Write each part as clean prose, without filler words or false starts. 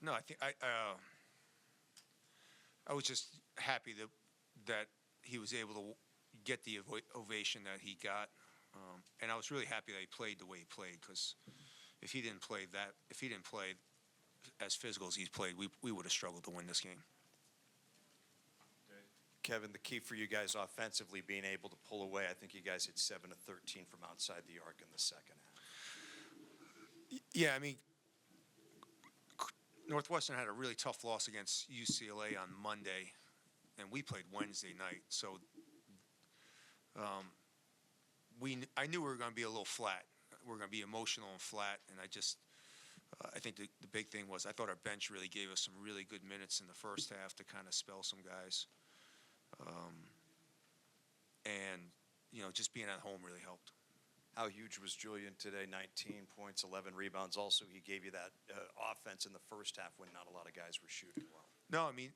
No, I think I was just happy that he was able to get the ovation that he got, and I was really happy that he played the way he played because if he didn't play as physical as he's played, we would have struggled to win this game. Kevin, the key for you guys offensively being able to pull away. I think you guys hit 7 of 13 from outside the arc in the second half. Yeah, I mean, Northwestern had a really tough loss against UCLA on Monday, and we played Wednesday night. So I knew we were going to be a little flat. We were going to be emotional and flat, and I think the big thing was I thought our bench really gave us some really good minutes in the first half to kind of spell some guys. And, just being at home really helped. How huge was Julian today? 19 points, 11 rebounds. Also, he gave you that offense in the first half when not a lot of guys were shooting well. No, I mean,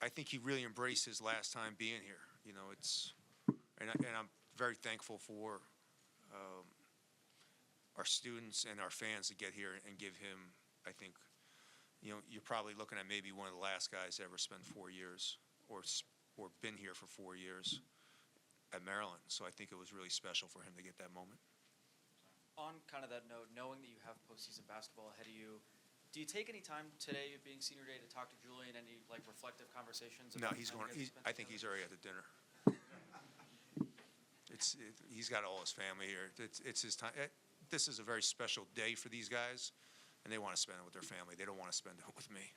I think he really embraced his last time being here. And I'm very thankful for our students and our fans to get here and give him, I think, you're probably looking at maybe one of the last guys to ever spend 4 years or been here for 4 years at Maryland. So I think it was really special for him to get that moment. On kind of that note, knowing that you have postseason basketball ahead of you, do you take any time today, being senior day, to talk to Julian? Any reflective conversations? No, he's going. I think he's already at the dinner. He's got all his family here. It's his time. This is a very special day for these guys, and they want to spend it with their family. They don't want to spend it with me.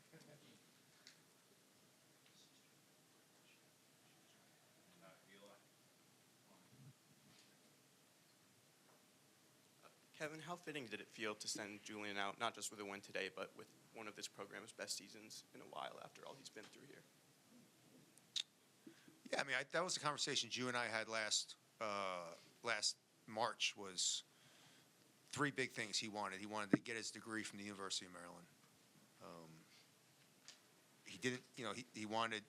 Kevin, how fitting did it feel to send Julian out, not just with a win today, but with one of this program's best seasons in a while after all he's been through here? Yeah, I mean, that was the conversation you and I had last March. Was 3 big things he wanted. He wanted to get his degree from the University of Maryland. He didn't, he wanted.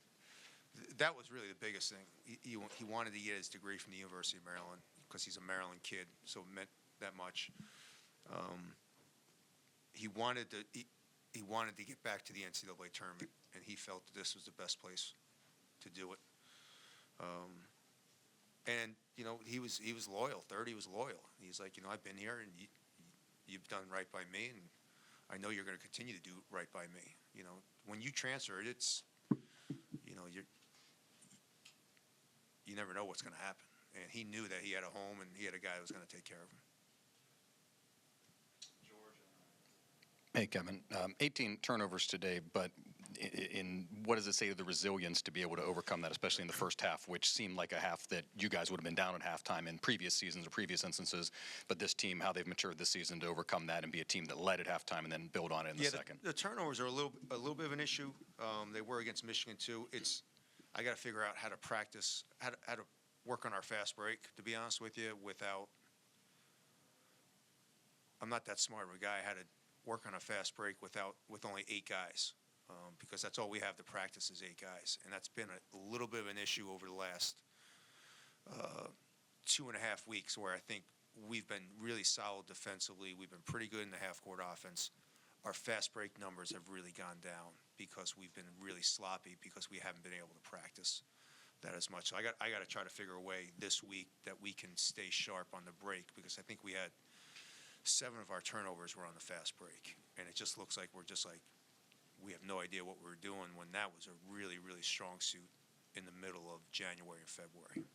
That was really the biggest thing. He wanted to get his degree from the University of Maryland because he's a Maryland kid, so it meant that much. He wanted to get back to the NCAA tournament, and he felt that this was the best place to do it. And he was loyal. He was loyal. He's like, I've been here, and you've done right by me, and I know you're going to continue to do right by me. When you transfer it, it's you never know what's going to happen. And he knew that he had a home, and he had a guy who was going to take care of him. Hey, Kevin. 18 turnovers today, but in what does it say to the resilience to be able to overcome that, especially in the first half, which seemed like a half that you guys would have been down at halftime in previous seasons or previous instances, but this team, how they've matured this season to overcome that and be a team that led at halftime and then build on it in the second? The turnovers are a little bit of an issue. They were against Michigan too. I got to figure out how to practice, how to work on our fast break, to be honest with you, I'm not that smart of a guy. I had to work on a fast break with only 8 guys, because that's all we have to practice is 8 guys, and that's been a little bit of an issue over the last 2.5 weeks, where I think we've been really solid defensively. We've been pretty good in the half-court offense. Our fast break numbers have really gone down because we've been really sloppy because we haven't been able to practice that as much. So I got to try to figure a way this week that we can stay sharp on the break, because I think we had 7 of our turnovers were on the fast break, and it just looks like we have no idea what we're doing, when that was a really, really strong suit in the middle of January and February.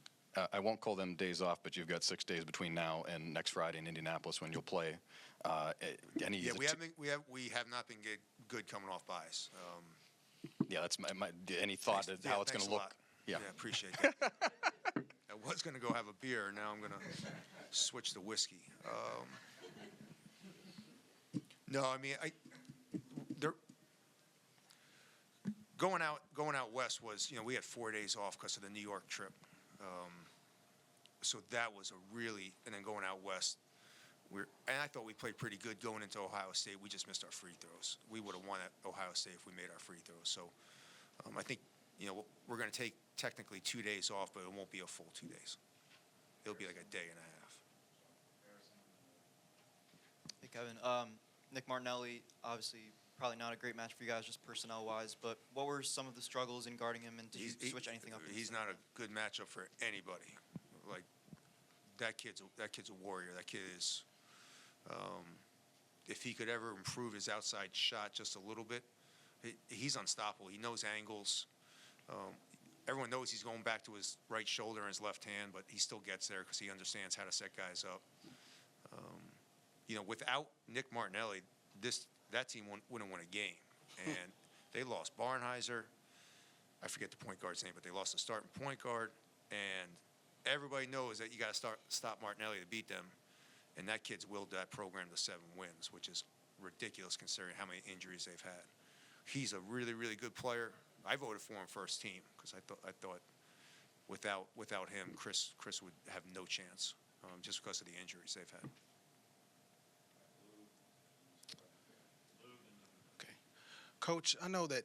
I won't call them days off, but you've got 6 days between now and next Friday in Indianapolis when you'll play. We have not been good coming off buys. Yeah, that's any thought of how it's going to look? Yeah, appreciate that. I was going to go have a beer. Now I'm going to switch to whiskey. No, I mean, going out west was, we had 4 days off because of the New York trip. So that was and then going out west, and I thought we played pretty good going into Ohio State. We just missed our free throws. We would have won at Ohio State if we made our free throws. So I think, we're going to take technically 2 days off, but it won't be a full 2 days. It'll be like a day and a half. Hey, Kevin. Nick Martinelli obviously probably not a great match for you guys, just personnel-wise, but what were some of the struggles in guarding him, and did you switch anything up? He's not a good matchup for anybody. Like, that kid's a warrior. That kid is, if he could ever improve his outside shot just a little bit, he's unstoppable. He knows angles. Everyone knows he's going back to his right shoulder and his left hand, but he still gets there because he understands how to set guys up. Without Nick Martinelli, that team wouldn't win a game. And they lost Barnheiser. I forget the point guard's name, but they lost the starting point guard. And everybody knows that you got to stop Martinelli to beat them. And that kid's willed that program to 7 wins, which is ridiculous considering how many injuries they've had. He's a really, really good player. I voted for him first team because I thought without him, Chris would have no chance just because of the injuries they've had. Okay. Coach, I know that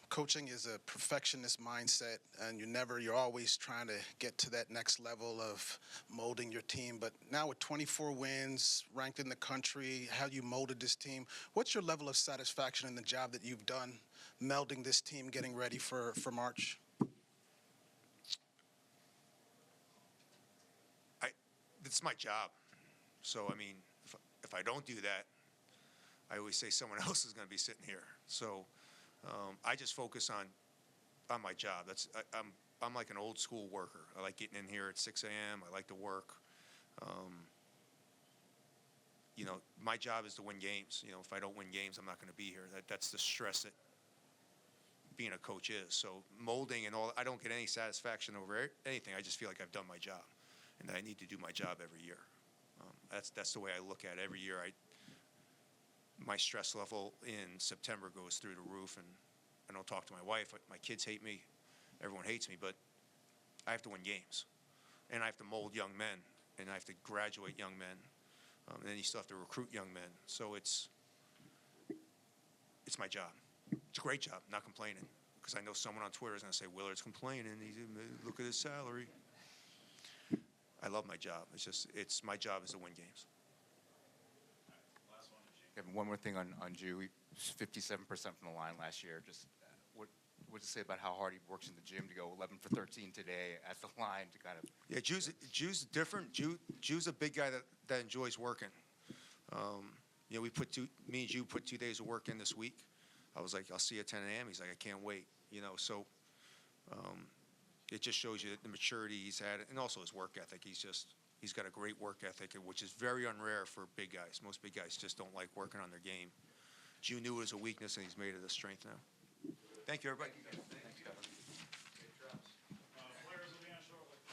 coaching is a perfectionist mindset, and you're always trying to get to that next level of molding your team. But now with 24 wins, ranked in the country, how you molded this team, what's your level of satisfaction in the job that you've done, melding this team, getting ready for March? It's my job. So, I mean, if I don't do that, I always say someone else is going to be sitting here. So I just focus on my job. I'm like an old school worker. I like getting in here at 6 a.m. I like to work. My job is to win games. If I don't win games, I'm not going to be here. That's the stress that being a coach is. So molding and all, I don't get any satisfaction over anything. I just feel like I've done my job, and that I need to do my job every year. That's the way I look at it. Every year, my stress level in September goes through the roof, and I don't talk to my wife. My kids hate me. Everyone hates me, but I have to win games, and I have to mold young men, and I have to graduate young men, and then you still have to recruit young men. So it's my job. It's a great job, not complaining, because I know someone on Twitter is going to say, Willard's complaining. Look at his salary. I love my job. It's my job is to win games. Kevin, one more thing on Jew. He was 57% from the line last year. Just what would you say about how hard he works in the gym to go 11 for 13 today at the line to kind of? Yeah, Jew's different. Jew's a big guy that enjoys working. Me and Jew put 2 days of work in this week. I was like, I'll see you at 10 a.m. He's like, I can't wait. So it just shows you the maturity he's had, and also his work ethic. He's got a great work ethic, which is very unrare for big guys. Most big guys just don't like working on their game. Jew knew it was a weakness, and he's made it a strength now. Thank you, everybody.